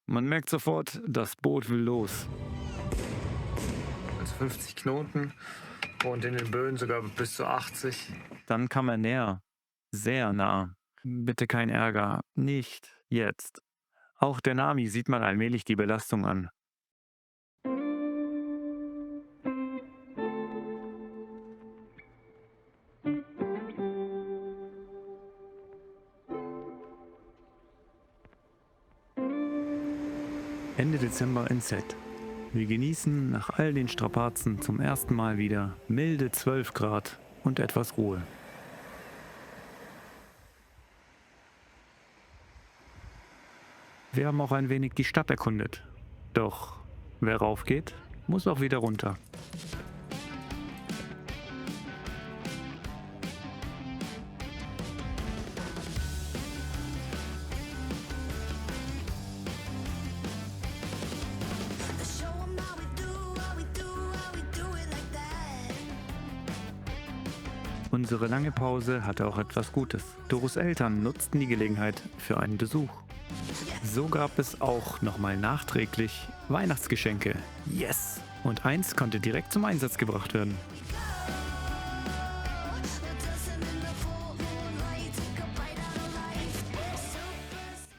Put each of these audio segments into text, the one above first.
Man merkt sofort, das Boot will los. Also 50 Knoten und in den Böen sogar bis zu 80. Dann kam er näher. Sehr nah. Bitte kein Ärger. Nicht jetzt. Auch der Nami sieht man allmählich die Belastung an. Ende Dezember in Z. Wir genießen nach all den Strapazen zum ersten Mal wieder milde 12 Grad und etwas Ruhe. Wir haben auch ein wenig die Stadt erkundet. Doch wer raufgeht, muss auch wieder runter. Show 'em how we do it like that. Unsere lange Pause hatte auch etwas Gutes. Doros Eltern nutzten die Gelegenheit für einen Besuch. So gab es auch nochmal nachträglich Weihnachtsgeschenke. Yes! Und eins konnte direkt zum Einsatz gebracht werden.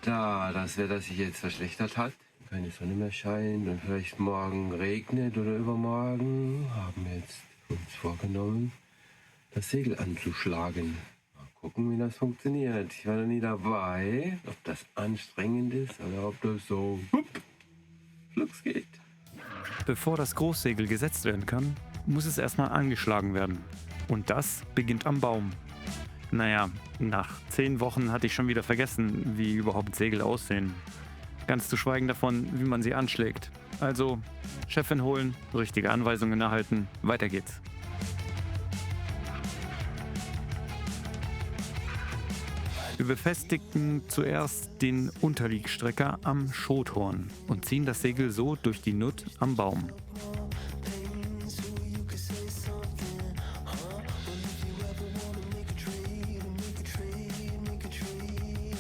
Da das Wetter sich jetzt verschlechtert hat, keine Sonne mehr scheint und vielleicht morgen regnet oder übermorgen, haben wir jetzt uns vorgenommen, das Segel anzuschlagen. Mal gucken, wie das funktioniert. Ich war noch nie dabei, ob das anstrengend ist oder ob das so flugs geht. Bevor das Großsegel gesetzt werden kann, muss es erstmal angeschlagen werden. Und das beginnt am Baum. Naja, nach 10 Wochen hatte ich schon wieder vergessen, wie überhaupt Segel aussehen. Ganz zu schweigen davon, wie man sie anschlägt. Also, Chefin holen, richtige Anweisungen erhalten, weiter geht's. Wir befestigten zuerst den Unterliegstrecker am Schothorn und ziehen das Segel so durch die Nutt am Baum.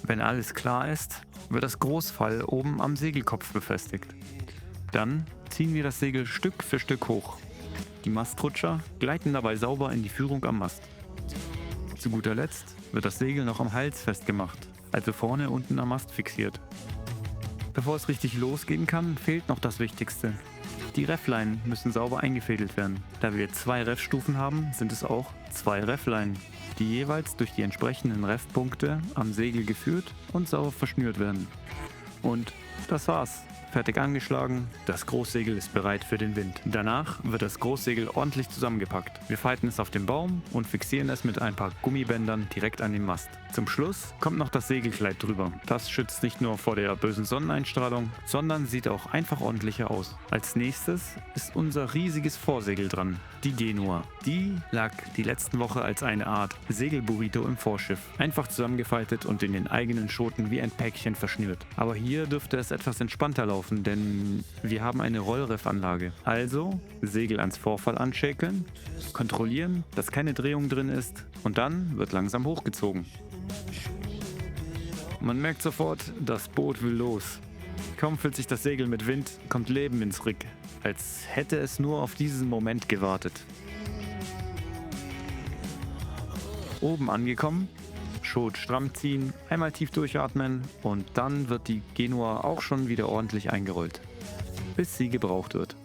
Wenn alles klar ist, wird das Großfall oben am Segelkopf befestigt. Dann ziehen wir das Segel Stück für Stück hoch. Die Mastrutscher gleiten dabei sauber in die Führung am Mast. Zu guter Letzt wird das Segel noch am Hals festgemacht, also vorne unten am Mast fixiert. Bevor es richtig losgehen kann, fehlt noch das Wichtigste. Die Reffleinen müssen sauber eingefädelt werden. Da wir 2 Reffstufen haben, sind es auch 2 Reffleinen, die jeweils durch die entsprechenden Reffpunkte am Segel geführt und sauber verschnürt werden. Und das war's. Fertig angeschlagen, das Großsegel ist bereit für den Wind. Danach wird das Großsegel ordentlich zusammengepackt. Wir falten es auf den Baum und fixieren es mit ein paar Gummibändern direkt an den Mast. Zum Schluss kommt noch das Segelkleid drüber. Das schützt nicht nur vor der bösen Sonneneinstrahlung, sondern sieht auch einfach ordentlicher aus. Als nächstes ist unser riesiges Vorsegel dran, die Genua. Die lag die letzten Woche als eine Art Segelburrito im Vorschiff. Einfach zusammengefaltet und in den eigenen Schoten wie ein Päckchen verschnürt. Aber hier dürfte es etwas entspannter laufen, denn wir haben eine Rollreffanlage. Also Segel ans Vorfall anschäkeln, kontrollieren, dass keine Drehung drin ist und dann wird langsam hochgezogen. Man merkt sofort, das Boot will los. Kaum füllt sich das Segel mit Wind, kommt Leben ins Rick, als hätte es nur auf diesen Moment gewartet. Oben angekommen, Schot stramm ziehen, einmal tief durchatmen und dann wird die Genua auch schon wieder ordentlich eingerollt, bis sie gebraucht wird.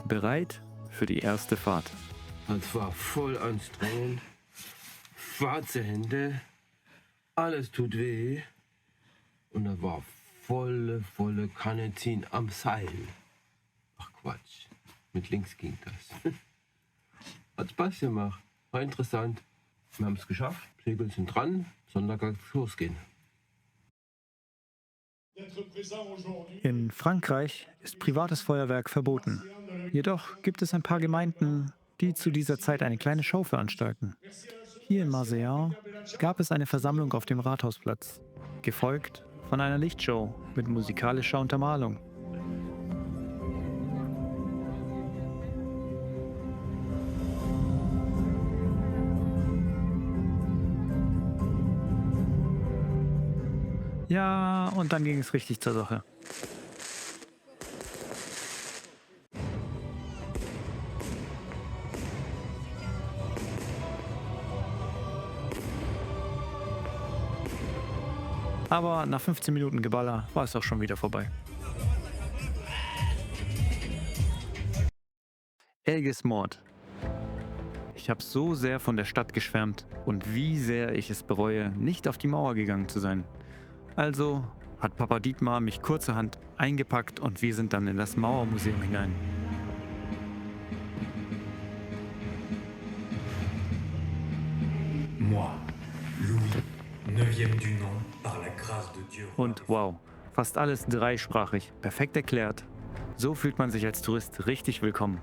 Bereit für die erste Fahrt. Das war voll anstrengend. Schwarze Hände, alles tut weh. Und da war volle Kanne ziehen am Seil. Ach Quatsch, mit links ging das. Hat Spaß gemacht, war interessant. Wir haben es geschafft, Segel sind dran, Sonntag kann es losgehen. In Frankreich ist privates Feuerwerk verboten. Jedoch gibt es ein paar Gemeinden, die zu dieser Zeit eine kleine Show veranstalten. Hier in Marseille gab es eine Versammlung auf dem Rathausplatz, gefolgt von einer Lichtshow mit musikalischer Untermalung. Ja, und dann ging es richtig zur Sache. Aber nach 15 Minuten Geballer war es auch schon wieder vorbei. Elgesmord. Ich habe so sehr von der Stadt geschwärmt und wie sehr ich es bereue, nicht auf die Mauer gegangen zu sein. Also hat Papa Dietmar mich kurzerhand eingepackt und wir sind dann in das Mauermuseum hinein. Moi, Louis, 9e du nom, par la grâce de Dieu. Und wow, fast alles dreisprachig, perfekt erklärt. So fühlt man sich als Tourist richtig willkommen.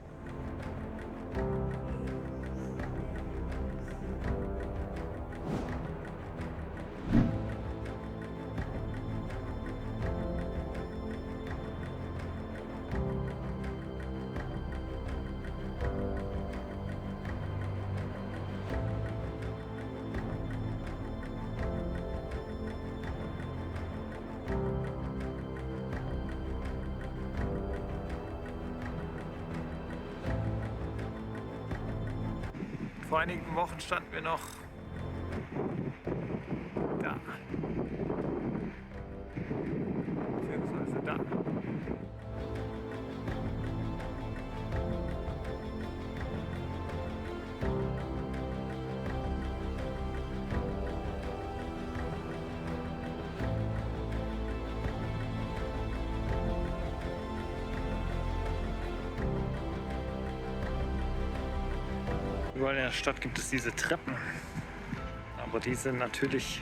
Vor einigen Wochen standen wir noch da. Beziehungsweise da. Überall in der Stadt gibt es diese Treppen, aber die sind natürlich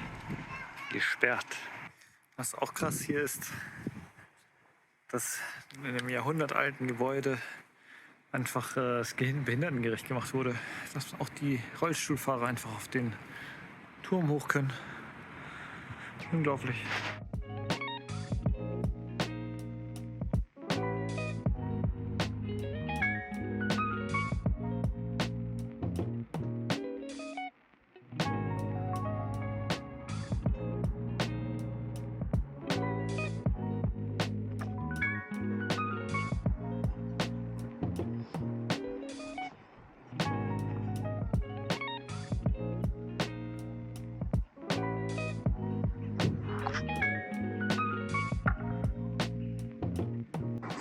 gesperrt. Was auch krass hier ist, dass in einem jahrhundertalten Gebäude einfach das behindertengerecht gemacht wurde, dass auch die Rollstuhlfahrer einfach auf den Turm hoch können. Unglaublich.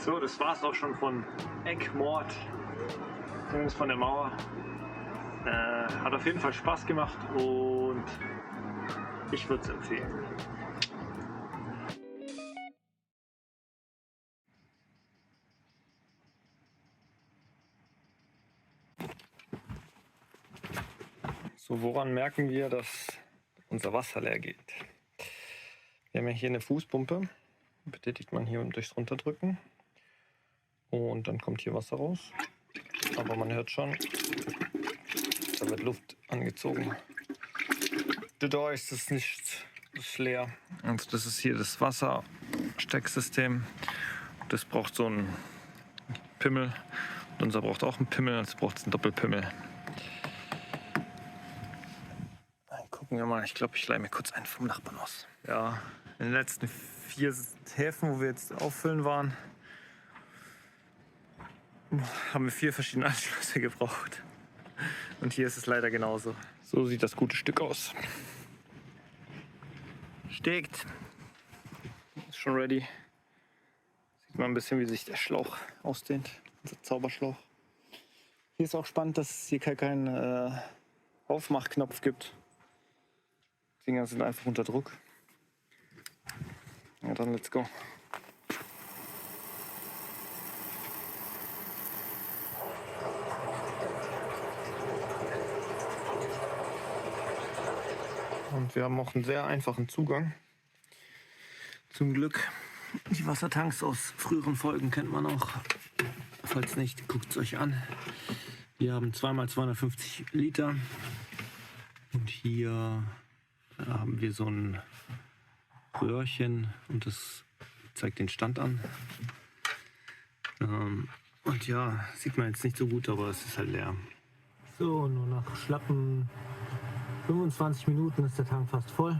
So, das war's auch schon von Egmord, zumindest von der Mauer. Hat auf jeden Fall Spaß gemacht und ich würde es empfehlen. So, woran merken wir, dass unser Wasser leer geht? Wir haben ja hier eine Fußpumpe, betätigt man hier durchs Runterdrücken. Und dann kommt hier Wasser raus. Aber man hört schon, da wird Luft angezogen. Da ist es nicht, das ist leer. Und das ist hier das Wasserstecksystem. Das braucht so einen Pimmel. Und unser braucht auch einen Pimmel, also braucht es einen Doppelpimmel. Dann gucken wir mal, ich glaube, ich leihe mir kurz einen vom Nachbarn aus. Ja, in den letzten 4 Häfen, wo wir jetzt auffüllen waren, haben wir 4 verschiedene Anschlüsse gebraucht. Und hier ist es leider genauso. So sieht das gute Stück aus. Steckt. Ist schon ready. Sieht man ein bisschen, wie sich der Schlauch ausdehnt. Unser Zauberschlauch. Hier ist auch spannend, dass es hier keinen Aufmachknopf gibt. Die Dinger sind einfach unter Druck. Ja, dann let's go. Und wir haben auch einen sehr einfachen Zugang. Zum Glück. Die Wassertanks aus früheren Folgen kennt man auch. Falls nicht, guckt es euch an. Wir haben 2x250 Liter. Und hier haben wir so ein Röhrchen und das zeigt den Stand an. Und ja, sieht man jetzt nicht so gut, aber es ist halt leer. So, nur nach schlappen 25 Minuten ist der Tank fast voll.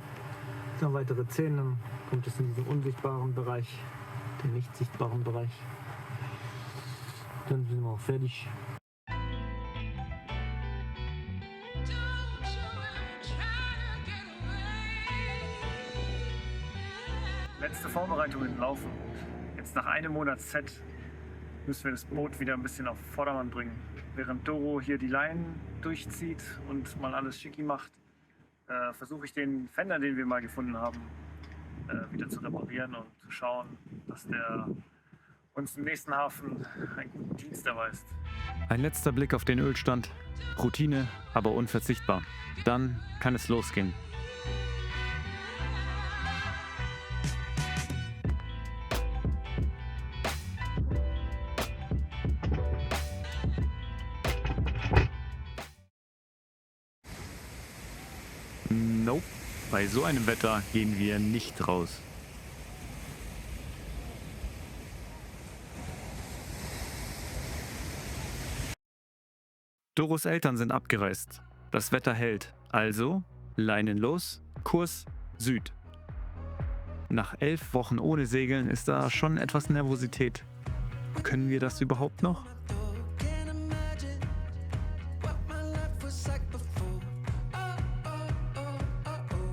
Jetzt noch weitere 10, dann kommt es in diesen unsichtbaren Bereich, den nicht sichtbaren Bereich. Dann sind wir auch fertig. Don't you ever try to get away. Letzte Vorbereitungen laufen. Jetzt nach einem Monat Set müssen wir das Boot wieder ein bisschen auf Vordermann bringen. Während Doro hier die Leinen durchzieht und mal alles schicki macht, versuche ich den Fender, den wir mal gefunden haben, wieder zu reparieren und zu schauen, dass der uns im nächsten Hafen einen guten Dienst erweist. Ein letzter Blick auf den Ölstand. Routine, aber unverzichtbar. Dann kann es losgehen. Nope, bei so einem Wetter gehen wir nicht raus. Doros Eltern sind abgereist. Das Wetter hält, also Leinen los, Kurs Süd. Nach 11 Wochen ohne Segeln ist da schon etwas Nervosität. Können wir das überhaupt noch? Can't imagine what my life was like before. Oh, oh, oh, oh, oh.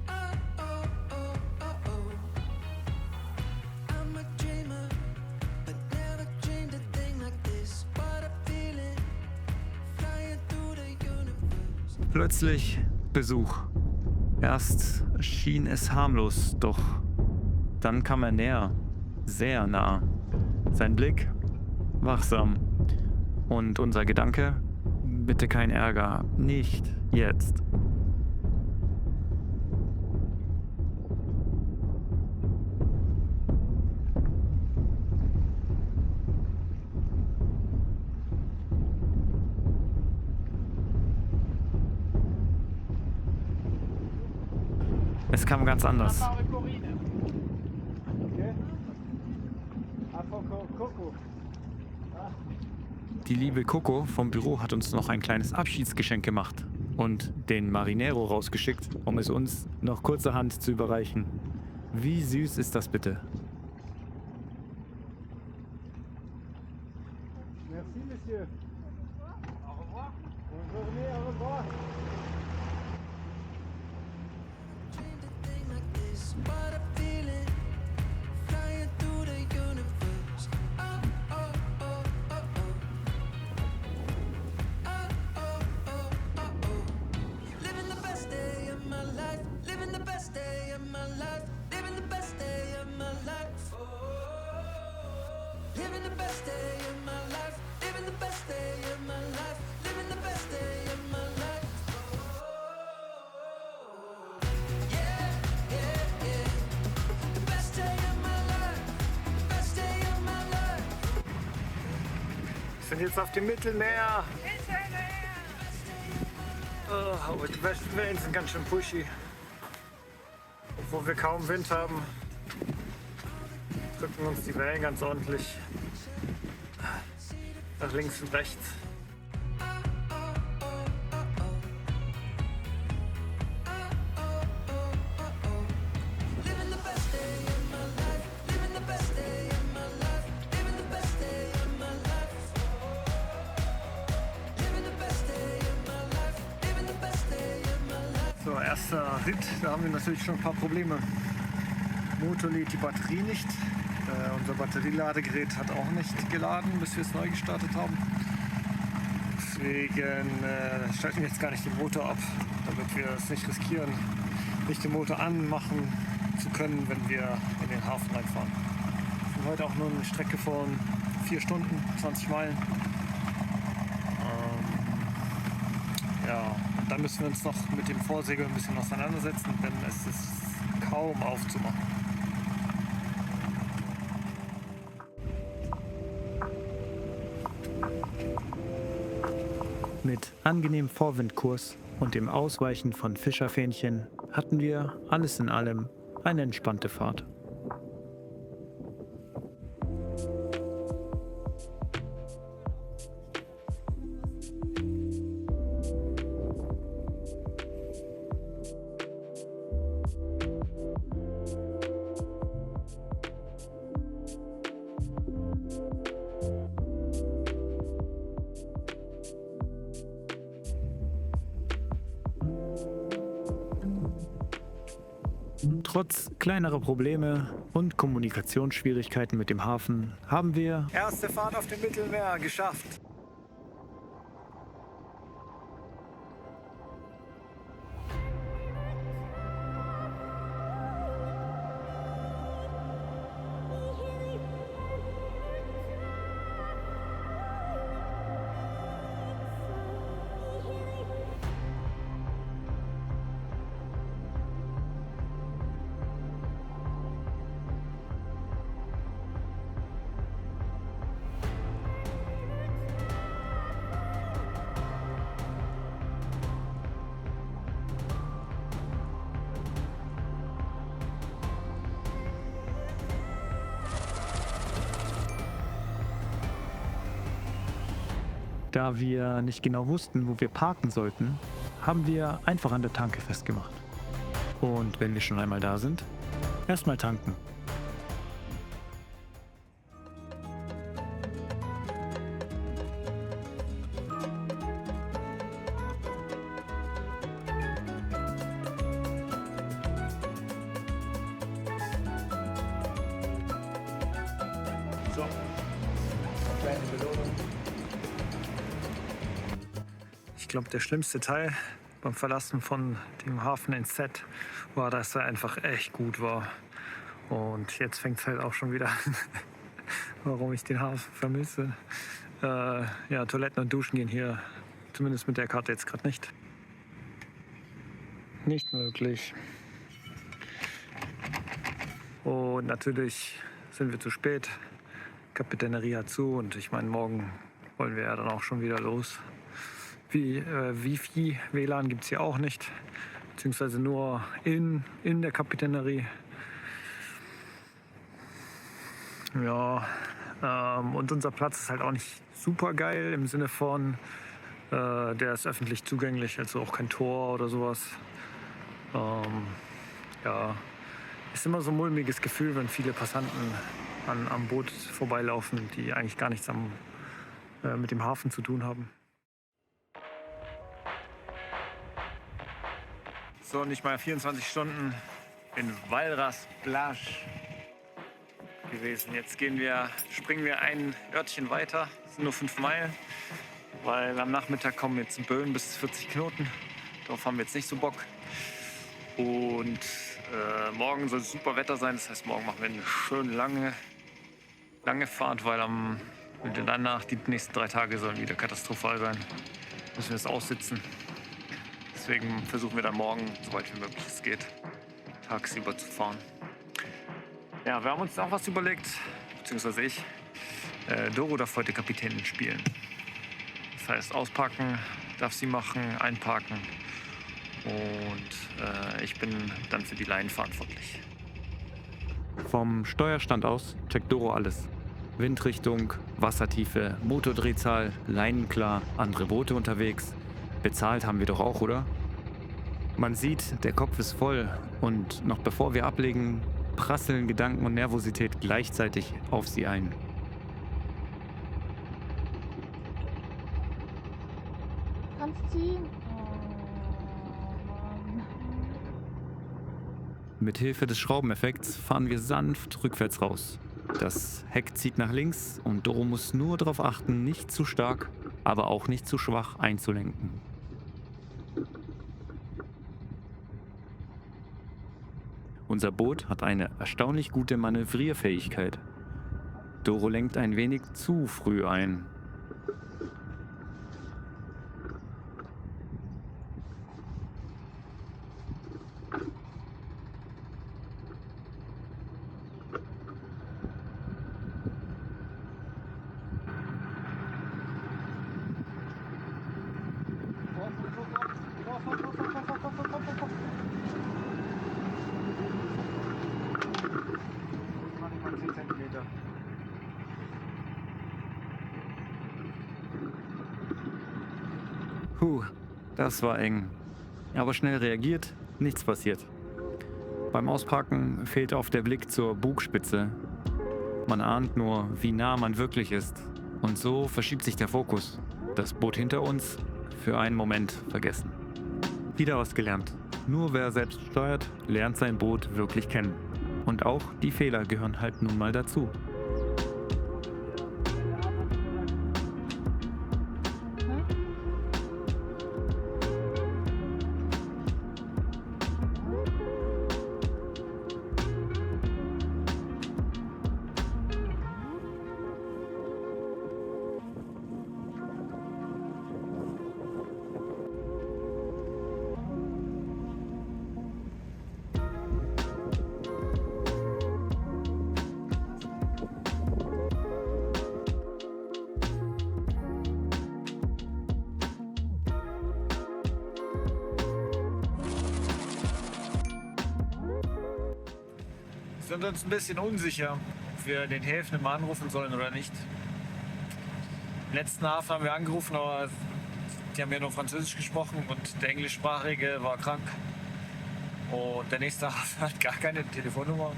Oh, oh, oh, oh, oh. I'm a dreamer, but never dreamed a thing like this. What a feeling, flying through the universe. Plötzlich Besuch. Erst schien es harmlos, doch dann kam er näher, sehr nah. Sein Blick wachsam. Und unser Gedanke, bitte kein Ärger, nicht jetzt. Es kam ganz anders. Die liebe Coco vom Büro hat uns noch ein kleines Abschiedsgeschenk gemacht und den Marinero rausgeschickt, um es uns noch kurzerhand zu überreichen. Wie süß ist das bitte? Merci, monsieur. Au revoir. Bonne journée, au revoir. Dreamed a thing like this. What a feeling, flying through the universe. Oh, oh, oh, oh, oh. Oh, oh, oh, oh, oh. Living the best day of my life. Living the best day of my life. Living the best day of my life. Living the best day of my life. Living the best day of my life. Living the best day of my life. Yeah, yeah, yeah. The best day of my life. Best day of my life. Wir sind jetzt auf dem Mittelmeer. Oh, aber die Wellen sind ganz schön pushy. Obwohl wir kaum Wind haben, drücken uns die Wellen ganz ordentlich nach links und rechts. Living the best day of my life. Living the best day of my life. Living the best day of my life. Living the best day of my life. Living the best day of my life. So, erster Ritt, da haben wir natürlich schon ein paar Probleme. Motor lädt die Batterie nicht. Unser Batterieladegerät hat auch nicht geladen, bis wir es neu gestartet haben. Deswegen schalten wir jetzt gar nicht den Motor ab, damit wir es nicht riskieren, nicht den Motor anmachen zu können, wenn wir in den Hafen reinfahren. Wir sind heute auch nur eine Strecke von 4 Stunden, 20 Meilen. Ja, und dann müssen wir uns noch mit dem Vorsegel ein bisschen auseinandersetzen, denn es ist kaum aufzumachen. Mit angenehmem Vorwindkurs und dem Ausweichen von Fischerfähnchen hatten wir alles in allem eine entspannte Fahrt. Trotz kleinerer Probleme und Kommunikationsschwierigkeiten mit dem Hafen haben wir Erste Fahrt auf dem Mittelmeer geschafft. Da wir nicht genau wussten, wo wir parken sollten, haben wir einfach an der Tanke festgemacht. Und wenn wir schon einmal da sind, erstmal tanken. So, kleine Belohnung. Ich glaube, der schlimmste Teil beim Verlassen von dem Hafen in Set war, dass er einfach echt gut war. Und jetzt fängt es halt auch schon wieder an, warum ich den Hafen vermisse. Ja, Toiletten und Duschen gehen hier, zumindest mit der Karte jetzt gerade nicht. Nicht möglich. Und natürlich sind wir zu spät. Kapitänerie hat zu und ich meine, morgen wollen wir ja dann auch schon wieder los. Wifi, WLAN gibt es hier auch nicht, beziehungsweise nur in der Kapitänerie. Ja, und unser Platz ist halt auch nicht super geil im Sinne von, der ist öffentlich zugänglich, also auch kein Tor oder sowas. Ja, ist immer so ein mulmiges Gefühl, wenn viele Passanten am Boot vorbeilaufen, die eigentlich gar nichts mit dem Hafen zu tun haben. So, nicht mal 24 Stunden in Valras Plage gewesen. Jetzt springen wir ein Örtchen weiter, das sind nur 5 Meilen, weil am Nachmittag kommen jetzt in Böen bis 40 Knoten. Darauf haben wir jetzt nicht so Bock. Und morgen soll es super Wetter sein, das heißt, morgen machen wir eine schön lange Fahrt, weil danach die nächsten 3 Tage sollen wieder katastrophal sein. Müssen wir es aussitzen. Deswegen versuchen wir dann morgen, soweit wie möglich es geht, tagsüber zu fahren. Ja, wir haben uns auch was überlegt, beziehungsweise ich. Doro darf heute Kapitänin spielen. Das heißt, auspacken darf sie machen, einparken. Und ich bin dann für die Leinen verantwortlich. Vom Steuerstand aus checkt Doro alles. Windrichtung, Wassertiefe, Motordrehzahl, Leinenklar, andere Boote unterwegs. Bezahlt haben wir doch auch, oder? Man sieht, der Kopf ist voll und noch bevor wir ablegen, prasseln Gedanken und Nervosität gleichzeitig auf sie ein. Kannst ziehen. Oh, Mann. Mit Hilfe des Schraubeneffekts fahren wir sanft rückwärts raus. Das Heck zieht nach links und Doro muss nur darauf achten, nicht zu stark, aber auch nicht zu schwach einzulenken. Unser Boot hat eine erstaunlich gute Manövrierfähigkeit. Doro lenkt ein wenig zu früh ein. Das war eng. Aber schnell reagiert, nichts passiert. Beim Ausparken fehlt oft der Blick zur Bugspitze. Man ahnt nur, wie nah man wirklich ist. Und so verschiebt sich der Fokus. Das Boot hinter uns für einen Moment vergessen. Wieder was gelernt. Nur wer selbst steuert, lernt sein Boot wirklich kennen. Und auch die Fehler gehören halt nun mal dazu. Wir sind uns ein bisschen unsicher, ob wir den Häfen immer anrufen sollen oder nicht. Im letzten Hafen haben wir angerufen, aber die haben ja nur Französisch gesprochen und der Englischsprachige war krank. Und der nächste Hafen hat gar keine Telefonnummer.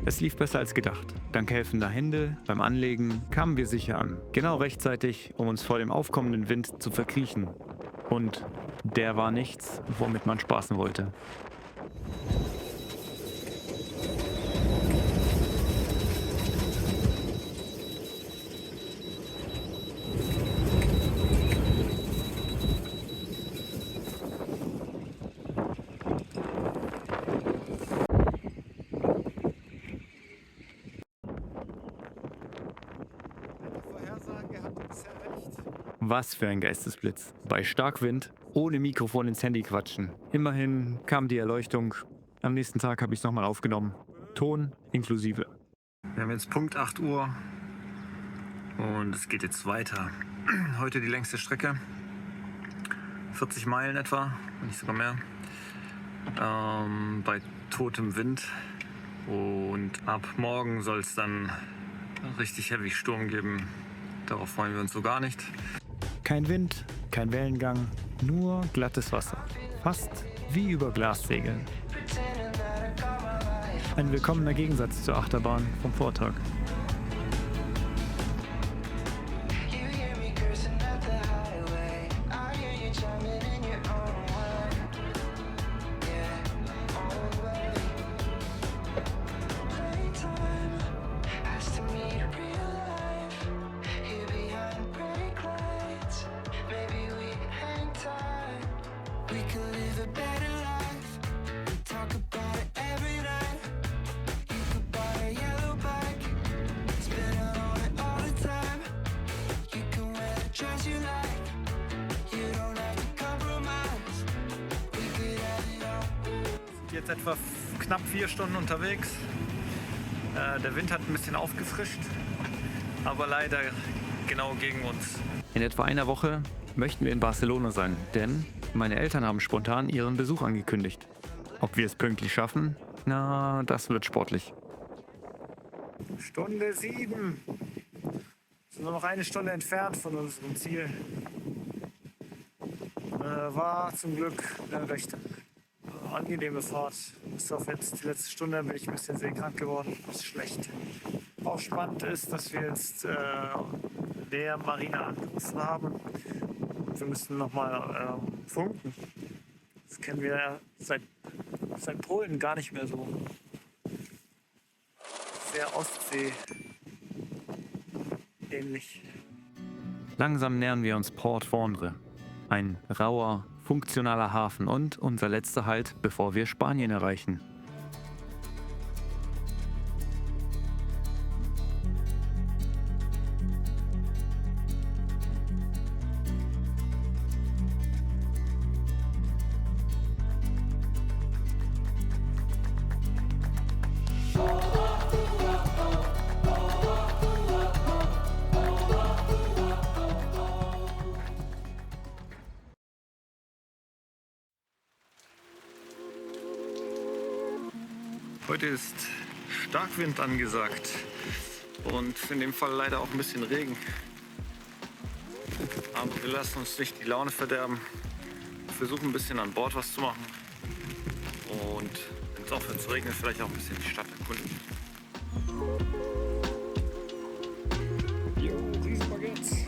Es lief besser als gedacht. Dank helfender Hände beim Anlegen kamen wir sicher an. Genau rechtzeitig, um uns vor dem aufkommenden Wind zu verkriechen. Und der war nichts, womit man spaßen wollte. Vorhersage hat bisher recht. Was für ein Geistesblitz. Bei Starkwind ohne Mikrofon ins Handy quatschen. Immerhin kam die Erleuchtung. Am nächsten Tag habe ich es nochmal aufgenommen. Ton inklusive. Wir haben jetzt Punkt 8 Uhr und es geht jetzt weiter. Heute die längste Strecke. 40 Meilen etwa, wenn nicht sogar mehr. Bei totem Wind. Und ab morgen soll es dann richtig heavy Sturm geben. Darauf freuen wir uns so gar nicht. Kein Wind, kein Wellengang, nur glattes Wasser. Fast wie über Glassegeln. Ein willkommener Gegensatz zur Achterbahn vom Vortag. We could live a better life. We talk about it every night. You could buy a yellow bike, spend it on it all the time. You can wear the dress you like. You don't have to compromise. We could have it all. Jetzt etwa knapp 4 Stunden unterwegs. Der Wind hat ein bisschen aufgefrischt, aber leider genau gegen uns. In etwa einer Woche möchten wir in Barcelona sein, denn meine Eltern haben spontan ihren Besuch angekündigt. Ob wir es pünktlich schaffen? Na, das wird sportlich. Stunde 7. Sind nur noch eine Stunde entfernt von unserem Ziel. War zum Glück eine recht angenehme Fahrt. Bis auf jetzt die letzte Stunde bin ich ein bisschen seekrank geworden. Das ist schlecht. Auch spannend ist, dass wir jetzt der Marina angerufen haben. Wir müssen nochmal funken. Das kennen wir seit Polen gar nicht mehr so. Sehr Ostsee ähnlich. Langsam nähern wir uns Port Fondre. Ein rauer, funktionaler Hafen und unser letzter Halt, bevor wir Spanien erreichen. Heute ist Starkwind angesagt und in dem Fall leider auch ein bisschen Regen. Aber wir lassen uns nicht die Laune verderben. Wir versuchen ein bisschen an Bord was zu machen und wenn es aufhört zu regnen, vielleicht auch ein bisschen die Stadt erkunden. Jo, Riesenbaguettes.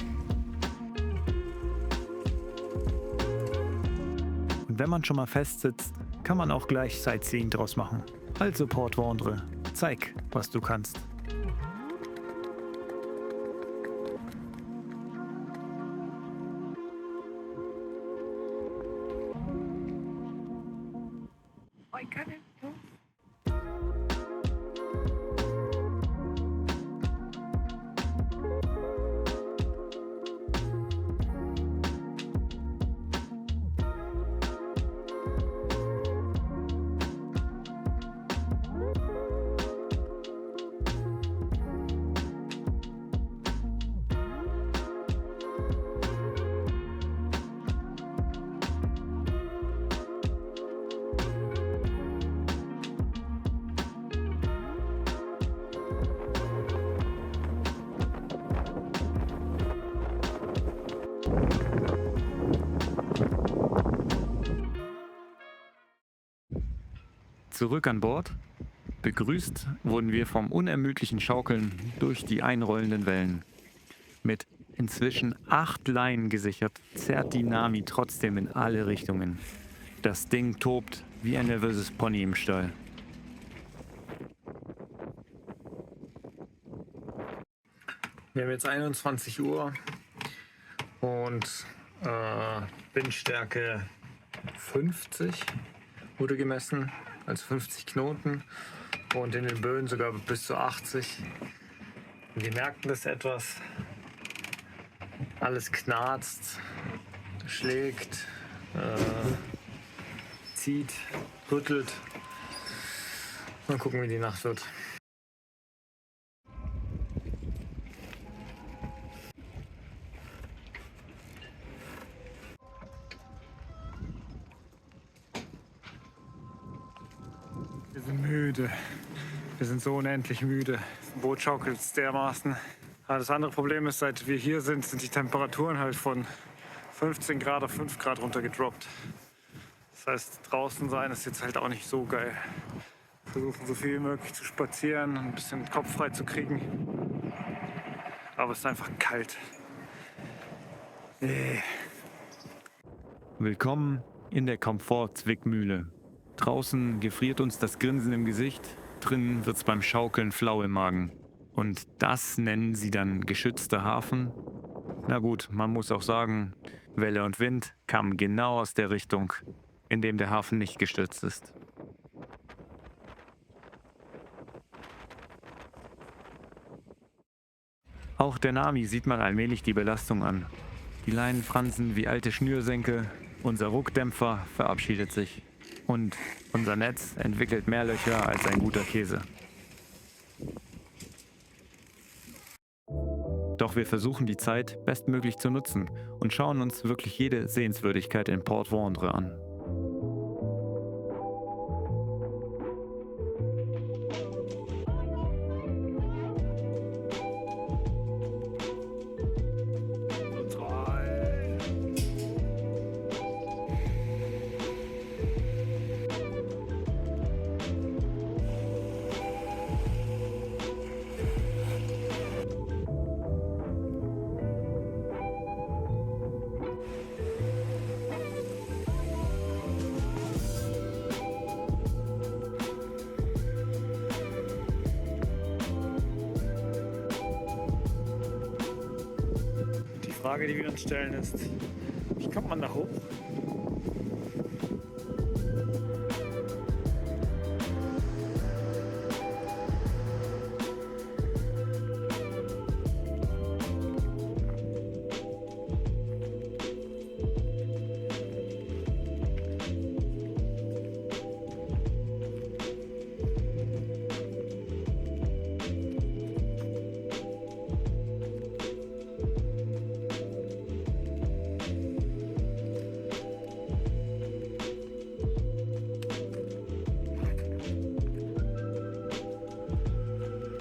Und wenn man schon mal festsitzt, kann man auch gleich Sightseeing draus machen. Also Port Vendre, zeig, was du kannst. Zurück an Bord. Begrüßt wurden wir vom unermüdlichen Schaukeln durch die einrollenden Wellen. Mit inzwischen 8 Leinen gesichert, zerrt die Nami trotzdem in alle Richtungen. Das Ding tobt wie ein nervöses Pony im Stall. Wir haben jetzt 21 Uhr und Windstärke 50 wurde gemessen, also 50 Knoten und in den Böen sogar bis zu 80. Und wir merken das etwas. Alles knarzt, schlägt, zieht, rüttelt. Mal gucken, wie die Nacht wird. Wir sind müde. Wir sind so unendlich müde. Das Boot schaukelt dermaßen. Aber das andere Problem ist, seit wir hier sind, sind die Temperaturen halt von 15 Grad auf 5 Grad runtergedroppt. Das heißt, draußen sein ist jetzt halt auch nicht so geil. Versuchen so viel wie möglich zu spazieren, ein bisschen den Kopf frei zu kriegen. Aber es ist einfach kalt. Willkommen in der Komfort-Zwickmühle. Draußen gefriert uns das Grinsen im Gesicht, drinnen wird's beim Schaukeln flau im Magen. Und das nennen sie dann geschützter Hafen? Na gut, man muss auch sagen, Welle und Wind kamen genau aus der Richtung, in dem der Hafen nicht gestürzt ist. Auch der Nami sieht man allmählich die Belastung an. Die Leinen fransen wie alte Schnürsenkel, unser Ruckdämpfer verabschiedet sich. Und unser Netz entwickelt mehr Löcher als ein guter Käse. Doch wir versuchen die Zeit bestmöglich zu nutzen und schauen uns wirklich jede Sehenswürdigkeit in Port Vendre an. Die Frage, die wir uns stellen, ist, wie kommt man da hoch?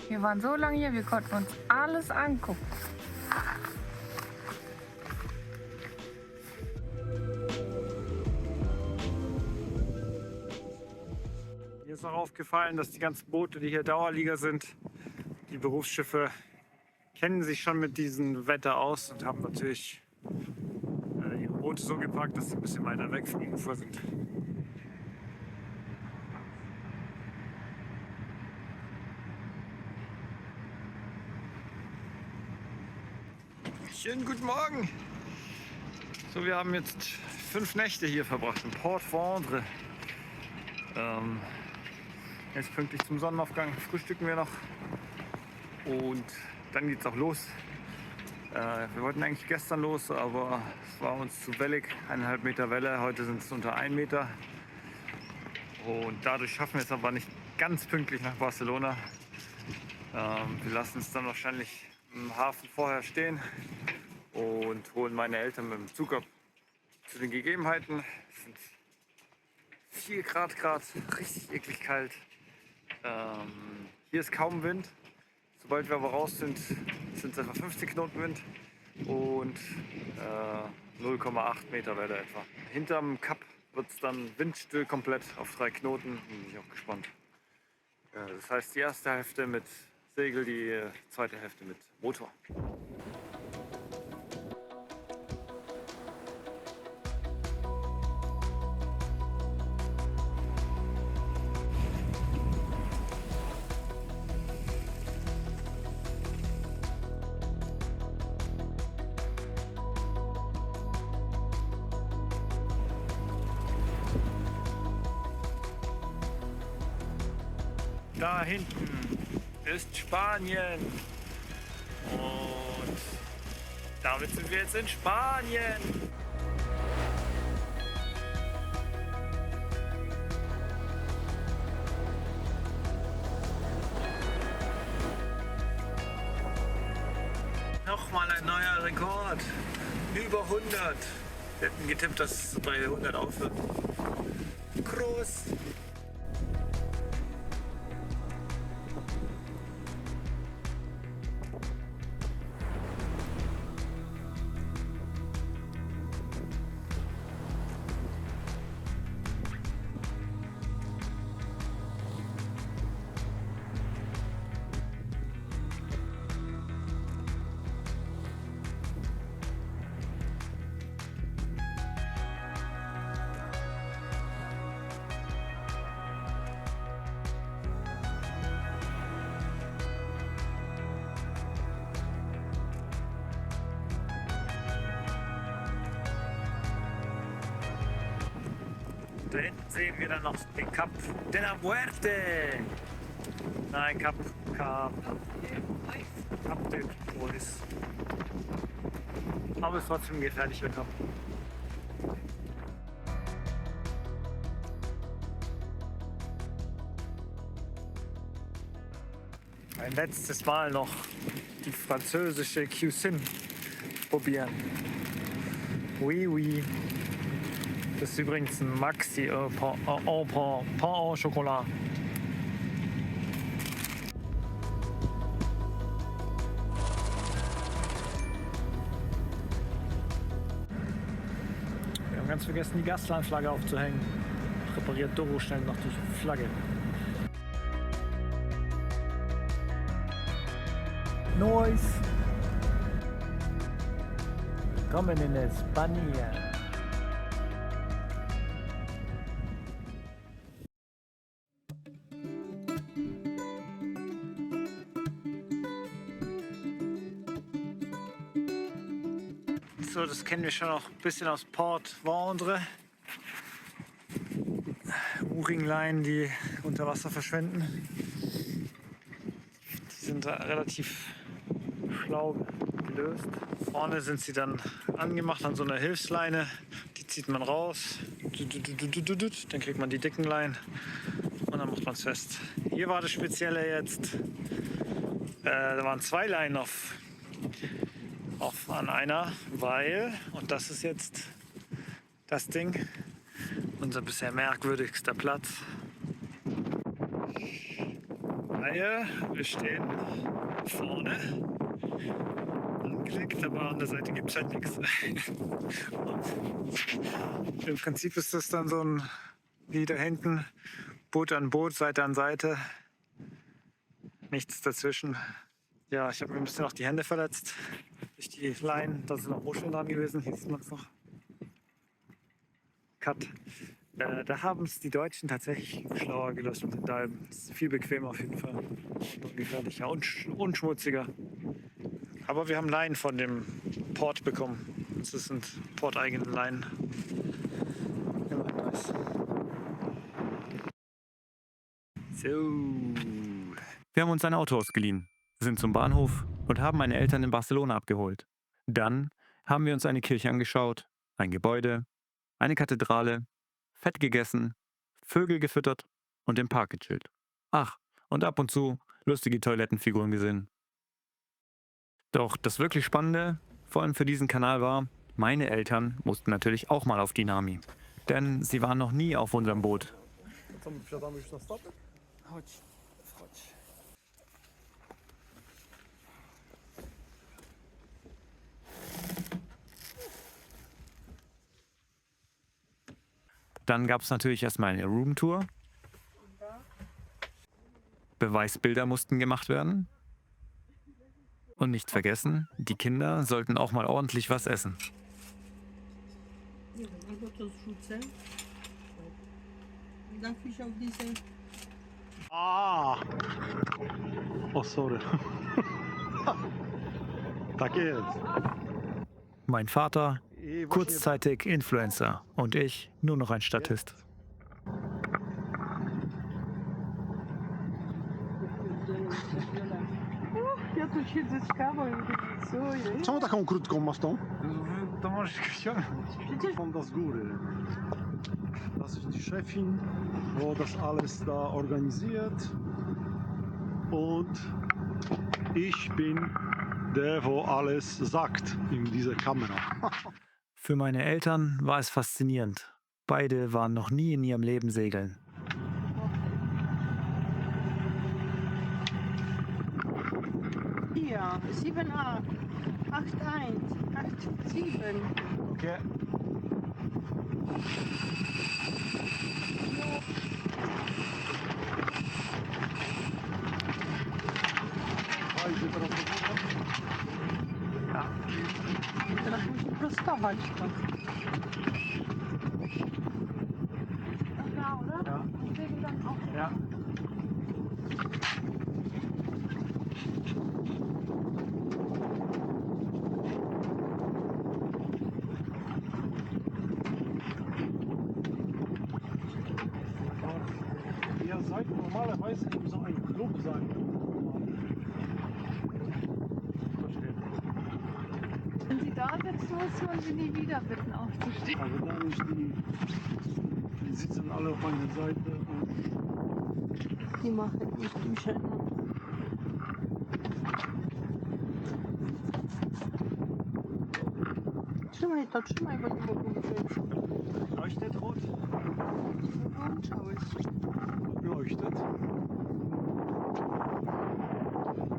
Wir waren so lange hier, wir konnten uns alles angucken. Mir ist auch aufgefallen, dass die ganzen Boote, die hier Dauerlieger sind, die Berufsschiffe, kennen sich schon mit diesem Wetter aus und haben natürlich ihre Boote so geparkt, dass sie ein bisschen weiter weg vom Ufer sind. Schönen guten Morgen. So, wir haben jetzt 5 Nächte hier verbracht in Port Vendre. Jetzt pünktlich zum Sonnenaufgang frühstücken wir noch und dann geht's auch los. Wir wollten eigentlich gestern los, aber es war uns zu wellig, 1,5 Meter Welle. Heute sind es unter 1 Meter und dadurch schaffen wir es aber nicht ganz pünktlich nach Barcelona. Wir lassen es dann wahrscheinlich im Hafen vorher stehen und holen meine Eltern mit dem Zug ab. Zu den Gegebenheiten: es sind 4 Grad gerade, richtig eklig kalt. Hier ist kaum Wind. Sobald wir aber raus sind, sind es etwa 15 Knoten Wind und 0,8 Meter Welle etwa. Hinterm Kap wird es dann windstill komplett auf 3 Knoten. Bin ich auch gespannt. Das heißt, die erste Hälfte mit Segel, die zweite Hälfte mit Motor. Da hinten ist Spanien und damit sind wir jetzt in Spanien. Nochmal ein neuer Rekord, über 100. Wir hätten getippt, dass es bei 100 aufhört. Groß. Da hinten sehen wir dann noch den Kap de la Muerte. Nein, Kap de Bois. Aber es ist trotzdem ein gefährlicher Kap. Ein letztes Mal noch die französische Cuisine probieren. Oui, oui. Das ist übrigens ein Maxi Pain au Chocolat. Wir haben ganz vergessen, die Gastlandflagge aufzuhängen. Repariert Doro schnell noch die Flagge. Nice! Willkommen in Spanien. So, das kennen wir schon noch ein bisschen aus Port Vendre. Mooringleinen, die unter Wasser verschwinden. Die sind da relativ schlau gelöst. Vorne sind sie dann angemacht an so einer Hilfsleine. Die zieht man raus. Dann kriegt man die dicken Leinen und dann macht man es fest. Hier war das Spezielle jetzt. Da waren 2 Leinen an einer, weil, und das ist jetzt das Ding, unser bisher merkwürdigster Platz, weil wir stehen vorne angelegt, aber an der Seite gibt es halt nichts. Im Prinzip ist das dann so ein, wie da hinten, Boot an Boot, Seite an Seite, nichts dazwischen. Ja, ich habe mir ein bisschen auch die Hände verletzt durch die Leinen. Da sind noch Muscheln dran gewesen. Hier sieht man es noch. Cut. Da haben es die Deutschen tatsächlich schlauer gelöst mit den Dalben. Das ist viel bequemer auf jeden Fall. Und ungefährlicher und schmutziger. Aber wir haben Leinen von dem Port bekommen. Das sind porteigene Leinen. Immer nice. So. Wir haben uns ein Auto ausgeliehen, sind zum Bahnhof und haben meine Eltern in Barcelona abgeholt. Dann haben wir uns eine Kirche angeschaut, ein Gebäude, eine Kathedrale, Fett gegessen, Vögel gefüttert und im Park gechillt. Ach, und ab und zu lustige Toilettenfiguren gesehen. Doch das wirklich Spannende, vor allem für diesen Kanal war, meine Eltern mussten natürlich auch mal auf die Nami. Denn sie waren noch nie auf unserem Boot. Dann gab es natürlich erstmal eine Roomtour. Beweisbilder mussten gemacht werden. Und nicht vergessen, die Kinder sollten auch mal ordentlich was essen. Oh, sorry. Tak jest. Mein Vater, kurzzeitig Influencer und ich nur noch ein Statist. Ja tu siedzę z kawą i co? Czemu taką krótką masz tą? To możesz ściągnąć. Mam das góry. Das ist die Chefin, wo das alles da organisiert. Und ich bin der, wo alles sagt in dieser Kamera. Für meine Eltern war es faszinierend. Beide waren noch nie in ihrem Leben segeln. Ja, 7, 8, 8, 1, 8, 7. Okay. Teraz musi prostować to. Dobra, oder? Ja. Ja. Ihr seid normalerweise in so einem Club sein. Wenn Sie da sitzen, müssen Sie nie wieder bitten aufzustehen. Also da nicht die sitzen alle auf einer Seite und Nie machaj mi tym się. Trzymaj, bo nie mogę wziąć. leuchtet rot, Wyłączałeś. leuchtet.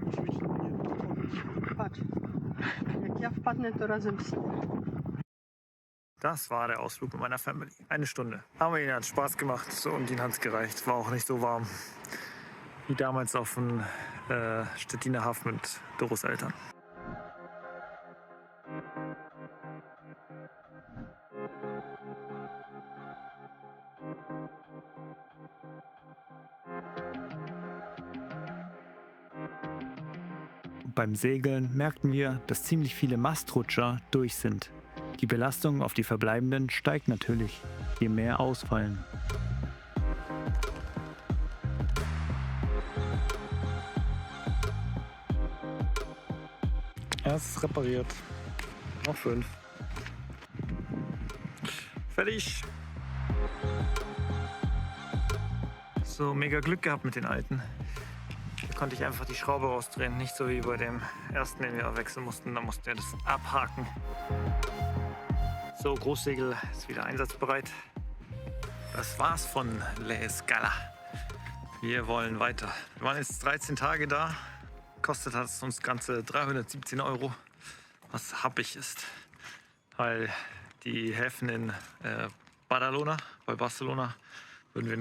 Może być nie Patrz. Jak ja wpadnę, to razem z nim. Das war der Ausflug mit meiner Family. Eine Stunde. Aber ihnen hat Spaß gemacht so, und ihnen hat es gereicht. War auch nicht so warm wie damals auf dem Stettiner Hafen mit Doros Eltern. Beim Segeln merkten wir, dass ziemlich viele Mastrutscher durch sind. Die Belastung auf die Verbleibenden steigt natürlich, je mehr ausfallen. Erst repariert. Noch 5. Fertig. So, mega Glück gehabt mit den alten. Da konnte ich einfach die Schraube rausdrehen. Nicht so wie bei dem ersten, den wir wechseln mussten. Da mussten wir das abhaken. So, Großsegel ist wieder einsatzbereit. Das war's von La Scala. Wir wollen weiter. Wir waren jetzt 13 Tage da. Kostet hat es uns ganze 317 €, was happig ist. Weil die Häfen in Badalona, bei Barcelona, würden wir